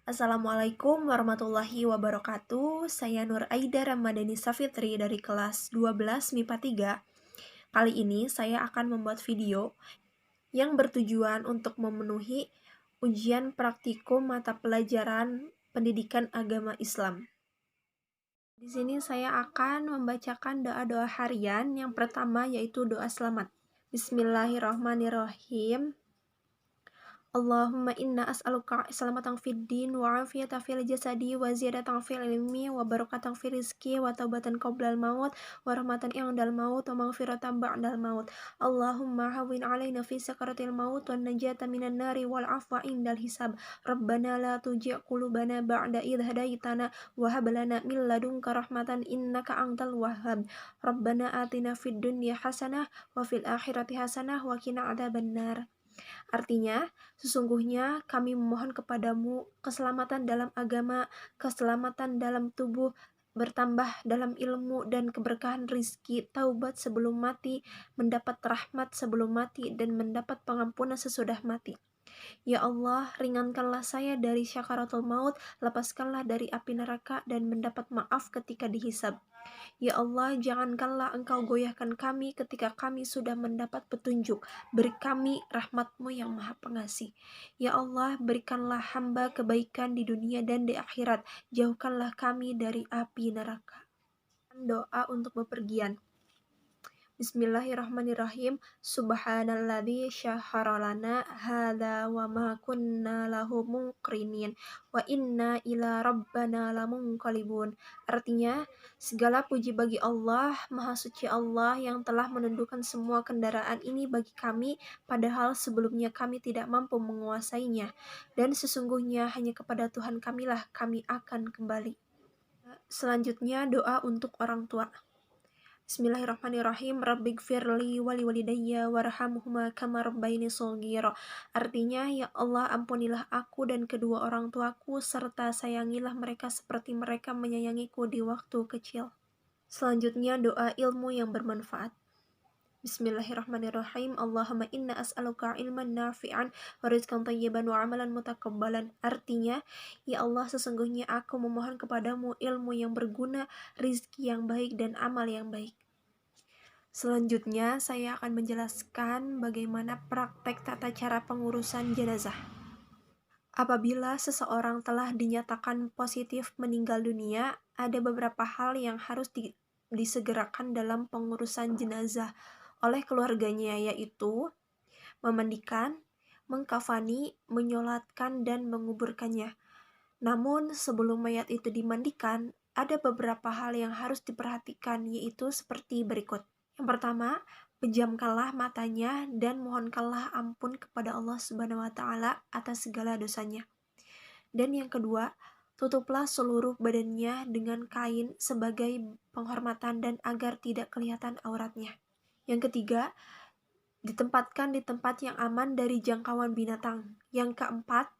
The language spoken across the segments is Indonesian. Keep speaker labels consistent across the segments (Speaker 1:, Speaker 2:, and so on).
Speaker 1: Assalamualaikum warahmatullahi wabarakatuh. Saya Nur Aida Ramadhani Safitri dari kelas 12 MIPA 3. Kali ini saya akan membuat video yang bertujuan untuk memenuhi ujian praktikum mata pelajaran Pendidikan Agama Islam. Di sini saya akan membacakan doa-doa harian. Yang pertama yaitu doa selamat. Bismillahirrahmanirrahim. Allahumma inna as'aluka salamatan fid din wa afiyatan fil jasadi wa ziyadatan fil ilmi wa barakatan fil rizki wa taubatan qoblal maut wa rahmatan i'dal maut wa maghfiratan ba'dal maut. Allahumma hawwin alaina fi sakaratil maut wa najata minan nari wal afwa indal hisab. Rabbana la tujigh qulubana ba'da idh hadaitana wa hab lana min ladunka rahmatan innaka antal wahhab. Rabbana atina fid dunya hasanah wa fil akhirati hasanah wa qina adzabannar. Artinya, sesungguhnya kami memohon kepadamu keselamatan dalam agama, keselamatan dalam tubuh, bertambah dalam ilmu dan keberkahan rizki, taubat sebelum mati, mendapat rahmat sebelum mati, dan mendapat pengampunan sesudah mati. Ya Allah, ringankanlah saya dari syakaratul maut, lepaskanlah dari api neraka, dan mendapat maaf ketika dihisab. Ya Allah, jangankanlah Engkau goyahkan kami ketika kami sudah mendapat petunjuk. Beri kami rahmat-Mu yang maha pengasih. Ya Allah, berikanlah hamba kebaikan di dunia dan di akhirat. Jauhkanlah kami dari api neraka. Doa untuk bepergian. Bismillahirrahmanirrahim. Subhanalladzi syahara lana hadza wa ma kunna lahu muqrinin wa inna ila rabbana lamunqalibun. Artinya, segala puji bagi Allah, Maha Suci Allah yang telah menundukkan semua kendaraan ini bagi kami, padahal sebelumnya kami tidak mampu menguasainya. Dan sesungguhnya hanya kepada Tuhan kamilah kami akan kembali. Selanjutnya, doa untuk orang tua. Bismillahirrahmanirrahim. Rabbighfirli wa liwalidayya warhamhuma kama rabbayani shaghira. Artinya, ya Allah, ampunilah aku dan kedua orang tuaku serta sayangilah mereka seperti mereka menyayangiku di waktu kecil. Selanjutnya, doa ilmu yang bermanfaat. Bismillahirrahmanirrahim. Allahumma inna as'aluka ilman nafi'an wa rizqan thayyiban wa amalan mutakabbalan. Artinya, ya Allah, sesungguhnya aku memohon kepadamu ilmu yang berguna, rizki yang baik, dan amal yang baik. Selanjutnya, saya akan menjelaskan bagaimana praktek tata cara pengurusan jenazah. Apabila seseorang telah dinyatakan positif meninggal dunia, ada beberapa hal yang harus disegerakan dalam pengurusan jenazah oleh keluarganya, yaitu memandikan, mengkafani, menyolatkan, dan menguburkannya. Namun, sebelum mayat itu dimandikan, ada beberapa hal yang harus diperhatikan, yaitu seperti berikut. Yang pertama, pejamkanlah matanya dan mohonkanlah ampun kepada Allah Subhanahu wa Ta'ala atas segala dosanya. Dan yang kedua, tutuplah seluruh badannya dengan kain sebagai penghormatan dan agar tidak kelihatan auratnya. Yang ketiga, ditempatkan di tempat yang aman dari jangkauan binatang. Yang keempat,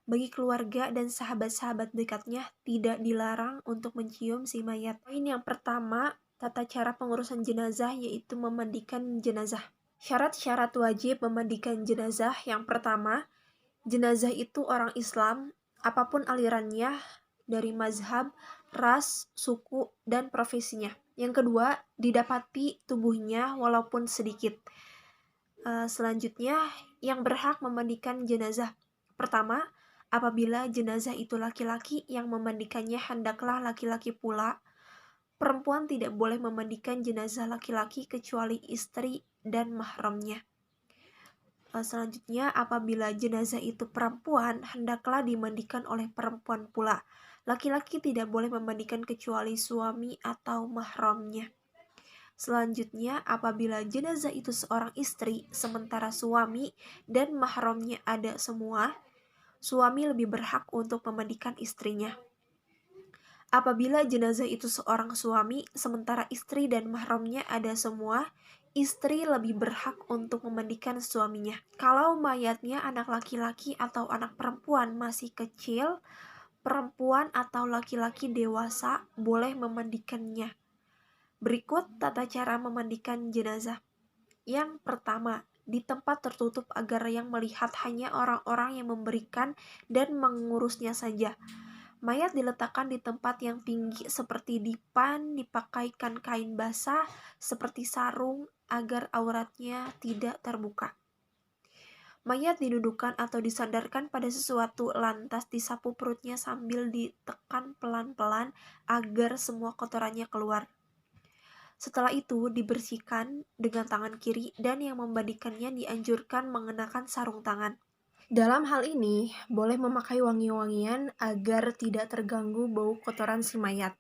Speaker 1: bagi keluarga dan sahabat-sahabat dekatnya tidak dilarang untuk mencium si mayat. Poin yang pertama, tata cara pengurusan jenazah yaitu memandikan jenazah. Syarat-syarat wajib memandikan jenazah. Yang pertama, jenazah itu orang Islam, apapun alirannya, dari mazhab, ras, suku, dan profesinya. Yang kedua, didapati tubuhnya walaupun sedikit. Selanjutnya, yang berhak memandikan jenazah. Pertama, apabila jenazah itu laki-laki, yang memandikannya hendaklah laki-laki pula. Perempuan tidak boleh memandikan jenazah laki-laki kecuali istri dan mahramnya. Selanjutnya, apabila jenazah itu perempuan, hendaklah dimandikan oleh perempuan pula. Laki-laki tidak boleh memandikan kecuali suami atau mahramnya. Selanjutnya, apabila jenazah itu seorang istri, sementara suami dan mahramnya ada semua, suami lebih berhak untuk memandikan istrinya. Apabila jenazah itu seorang suami, sementara istri dan mahramnya ada semua, istri lebih berhak untuk memandikan suaminya. Kalau mayatnya anak laki-laki atau anak perempuan masih kecil, perempuan atau laki-laki dewasa boleh memandikannya. Berikut tata cara memandikan jenazah. Yang pertama, di tempat tertutup agar yang melihat hanya orang-orang yang memberikan dan mengurusnya saja. Mayat diletakkan di tempat yang tinggi seperti dipan, dipakaikan kain basah seperti sarung agar auratnya tidak terbuka. Mayat didudukkan atau disandarkan pada sesuatu, lantas disapu perutnya sambil ditekan pelan-pelan agar semua kotorannya keluar. Setelah itu dibersihkan dengan tangan kiri dan yang memandikannya dianjurkan mengenakan sarung tangan. Dalam hal ini, boleh memakai wangi-wangian agar tidak terganggu bau kotoran si mayat.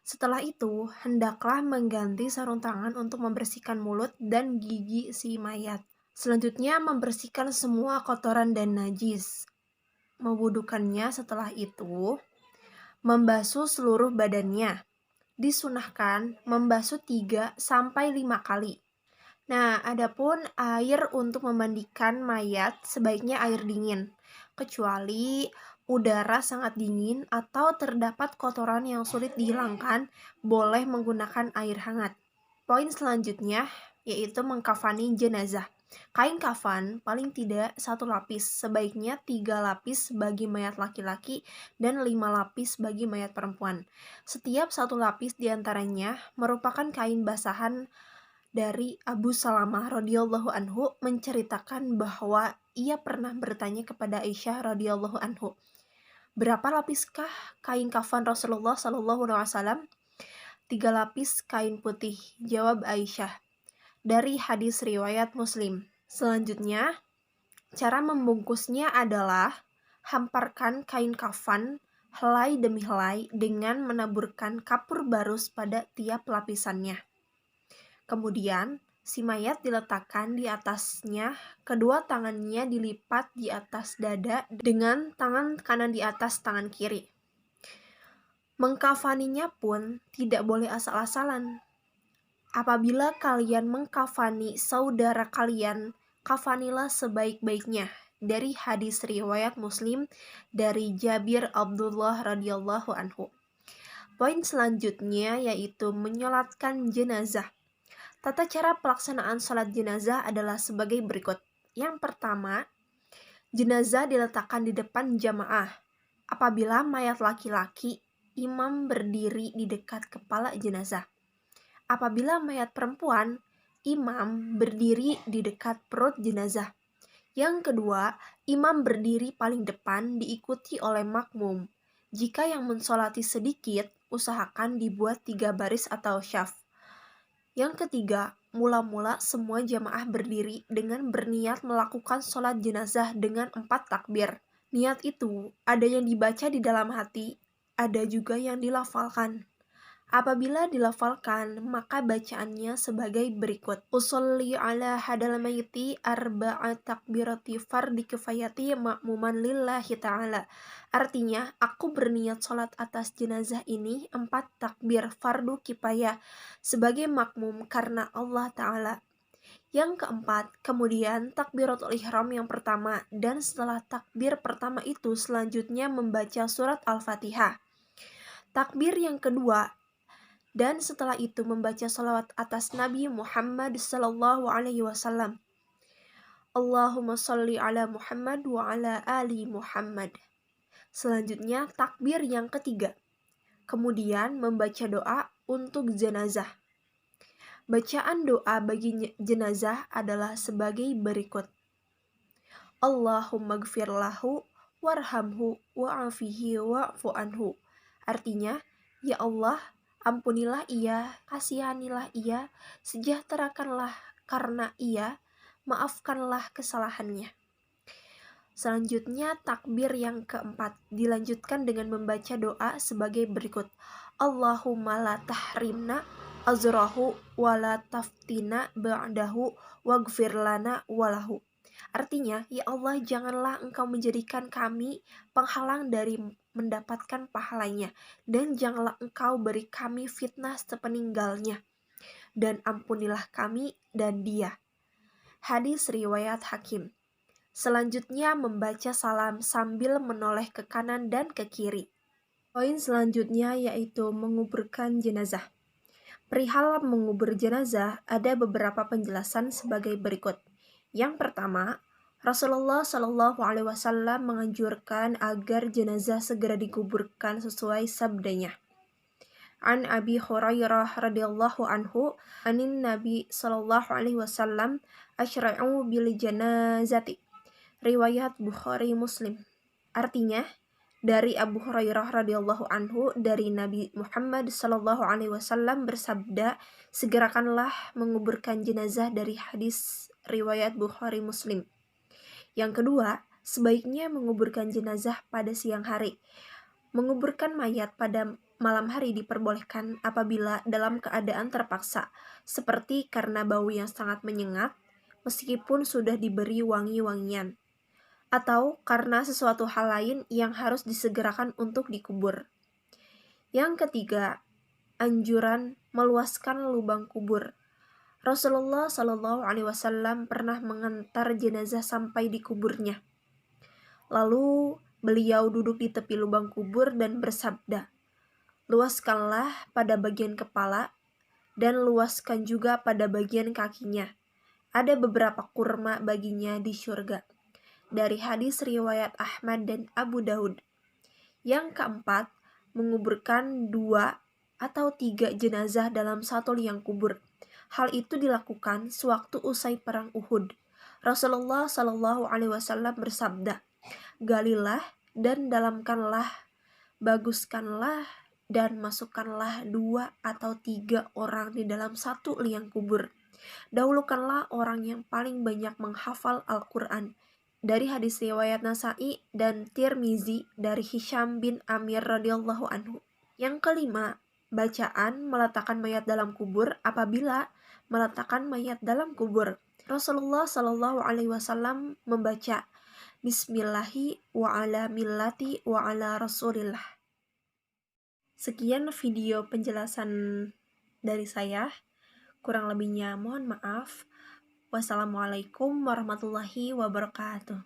Speaker 1: Setelah itu, hendaklah mengganti sarung tangan untuk membersihkan mulut dan gigi si mayat. Selanjutnya, membersihkan semua kotoran dan najis. Mewudukannya setelah itu, membasuh seluruh badannya. Disunahkan membasuh 3-5 kali. Nah, adapun air untuk memandikan mayat sebaiknya air dingin, kecuali udara sangat dingin atau terdapat kotoran yang sulit dihilangkan, boleh menggunakan air hangat. Poin selanjutnya yaitu mengkafani jenazah. Kain kafan paling tidak 1 lapis, sebaiknya 3 lapis bagi mayat laki-laki dan 5 lapis bagi mayat perempuan. Setiap 1 lapis diantaranya merupakan kain basahan. Dari Abu Salamah radhiyallahu anhu menceritakan bahwa ia pernah bertanya kepada Aisyah radhiyallahu anhu, berapa lapiskah kain kafan Rasulullah sallallahu alaihi wasallam? 3 lapis kain putih, jawab Aisyah. Dari hadis riwayat Muslim. Selanjutnya, cara membungkusnya adalah hamparkan kain kafan helai demi helai dengan menaburkan kapur barus pada tiap lapisannya. Kemudian, si mayat diletakkan di atasnya, kedua tangannya dilipat di atas dada dengan tangan kanan di atas tangan kiri. Mengkafaninya pun tidak boleh asal-asalan. Apabila kalian mengkafani saudara kalian, kafanilah sebaik-baiknya. Dari hadis riwayat Muslim dari Jabir Abdullah radhiyallahu anhu. Poin selanjutnya yaitu menyolatkan jenazah. Tata cara pelaksanaan sholat jenazah adalah sebagai berikut. Yang pertama, jenazah diletakkan di depan jamaah. Apabila mayat laki-laki, imam berdiri di dekat kepala jenazah. Apabila mayat perempuan, imam berdiri di dekat perut jenazah. Yang kedua, imam berdiri paling depan diikuti oleh makmum. Jika yang mensolati sedikit, usahakan dibuat 3 baris atau syaf. Yang ketiga, mula-mula semua jamaah berdiri dengan berniat melakukan sholat jenazah dengan 4 takbir. Niat itu ada yang dibaca di dalam hati, ada juga yang dilafalkan. Apabila dilafalkan, maka bacaannya sebagai berikut. Usolli ala hadal mayyiti arba'a takbirati fardi kifayati ma'muman lillahi ta'ala. Artinya, aku berniat sholat atas jenazah ini 4 takbir fardu kifayah sebagai makmum karena Allah Ta'ala. Yang keempat, kemudian takbiratul ihram yang pertama, dan setelah takbir pertama itu selanjutnya membaca surat Al-Fatihah. Takbir yang kedua, dan setelah itu membaca salawat atas Nabi Muhammad sallallahu alaihi wasallam. Allahumma sholli ala Muhammad wa ala ali Muhammad. Selanjutnya takbir yang ketiga. Kemudian membaca doa untuk jenazah. Bacaan doa bagi jenazah adalah sebagai berikut. Allahumma gfir lahu warhamhu wa'afihi wa'fu anhu. Artinya, ya Allah, ampunilah ia, kasihanilah ia, sejahterakanlah karena ia, maafkanlah kesalahannya. Selanjutnya takbir yang keempat dilanjutkan dengan membaca doa sebagai berikut. Allahumma la tahrimna azrahu wa la taftina ba'dahu waghfir lana walahu. Artinya, ya Allah, janganlah engkau menjadikan kami penghalang dari mendapatkan pahalanya, dan janganlah engkau beri kami fitnah sepeninggalnya, dan ampunilah kami dan dia. Hadis riwayat Hakim. Selanjutnya membaca salam sambil menoleh ke kanan dan ke kiri. Poin selanjutnya yaitu menguburkan jenazah. Perihal mengubur jenazah ada beberapa penjelasan sebagai berikut. Yang pertama, Rasulullah Shallallahu Alaihi Wasallam menganjurkan agar jenazah segera dikuburkan sesuai sabdanya. An Abi Hurairah radhiyallahu anhu, anin Nabi Shallallahu Alaihi Wasallam asyra'u bil janazati. Riwayat Bukhari Muslim. Artinya, dari Abu Hurairah radhiyallahu anhu, dari Nabi Muhammad sallallahu alaihi wasallam bersabda, segerakanlah menguburkan jenazah. Dari hadis riwayat Bukhari Muslim. Yang kedua, sebaiknya menguburkan jenazah pada siang hari. Menguburkan mayat pada malam hari diperbolehkan apabila dalam keadaan terpaksa, seperti karena bau yang sangat menyengat, meskipun sudah diberi wangi-wangian, atau karena sesuatu hal lain yang harus disegerakan untuk dikubur. Yang ketiga, anjuran meluaskan lubang kubur. Rasulullah Shallallahu Alaihi Wasallam pernah mengantar jenazah sampai di kuburnya. Lalu beliau duduk di tepi lubang kubur dan bersabda, luaskanlah pada bagian kepala dan luaskan juga pada bagian kakinya. Ada beberapa kurma baginya di syurga. Dari hadis riwayat Ahmad dan Abu Daud. Yang keempat, menguburkan 2 atau 3 jenazah dalam satu liang kubur. Hal itu dilakukan sewaktu usai perang Uhud. Rasulullah Shallallahu Alaihi Wasallam bersabda, galilah dan dalamkanlah, baguskanlah dan masukkanlah 2 atau 3 orang di dalam satu liang kubur. Dahulukanlah orang yang paling banyak menghafal Al-Quran. Dari hadis riwayat Nasai dan Tirmizi dari Hisham bin Amir radhiyallahu anhu. Yang kelima, bacaan meletakkan mayat dalam kubur. Apabila meletakkan mayat dalam kubur, Rasulullah Shallallahu Alaihi Wasallam membaca Bismillahi wa ala millati wa ala rasulillah. Sekian video penjelasan dari saya. Kurang lebihnya mohon maaf. Wassalamualaikum warahmatullahi wabarakatuh.